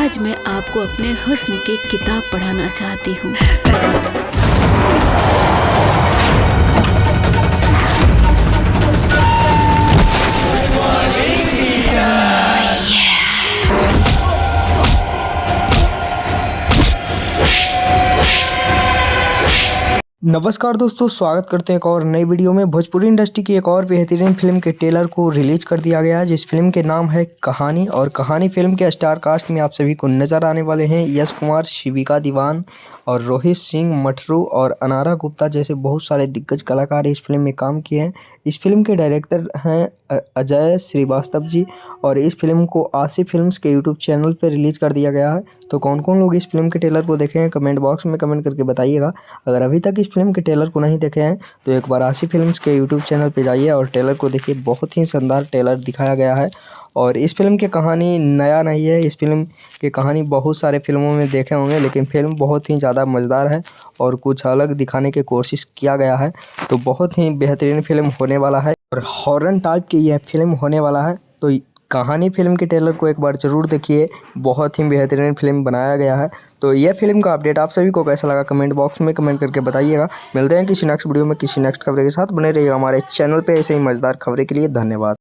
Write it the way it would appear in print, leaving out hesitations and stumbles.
आज मैं आपको अपने हुस्न की किताब पढ़ाना चाहती हूँ। नमस्कार दोस्तों, स्वागत करते हैं एक और नई वीडियो में। भोजपुरी इंडस्ट्री की एक और बेहतरीन फिल्म के ट्रेलर को रिलीज कर दिया गया है, जिस फिल्म के नाम है कहानी। और कहानी फिल्म के स्टार कास्ट में आप सभी को नज़र आने वाले हैं यश कुमार, शिविका दीवान और रोहित सिंह मठरू और अनारा गुप्ता जैसे बहुत सारे दिग्गज कलाकार इस फिल्म में काम किए हैं। इस फिल्म के डायरेक्टर हैं अजय श्रीवास्तव जी और इस फिल्म को आशी फिल्म्स के यूट्यूब चैनल पर रिलीज़ कर दिया गया है। तो कौन कौन लोग इस फिल्म के ट्रेलर को देखे हैं कमेंट बॉक्स में कमेंट करके बताइएगा। अगर अभी तक इस फिल्म के ट्रेलर को नहीं देखे हैं तो एक बार आशी फिल्म्स के यूट्यूब चैनल पे जाइए और ट्रेलर को देखिए। बहुत ही शानदार ट्रेलर दिखाया गया है और इस फिल्म की कहानी नया नहीं है। इस फिल्म की कहानी बहुत सारे फिल्मों में देखे होंगे, लेकिन फिल्म बहुत ही ज़्यादा मज़ेदार है और कुछ अलग दिखाने की कोशिश किया गया है। तो बहुत ही बेहतरीन फिल्म होने वाला है और हॉरर टाइप की यह फिल्म होने वाला है। तो कहानी फिल्म के ट्रेलर को एक बार ज़रूर देखिए, बहुत ही बेहतरीन फिल्म बनाया गया है। तो यह फिल्म का अपडेट आप सभी को कैसा लगा कमेंट बॉक्स में कमेंट करके बताइएगा। मिलते हैं किसी नेक्स्ट वीडियो में किसी नेक्स्ट खबरें के साथ। बने रहिएगा हमारे चैनल पे ऐसे ही मज़ेदार खबरें के लिए। धन्यवाद।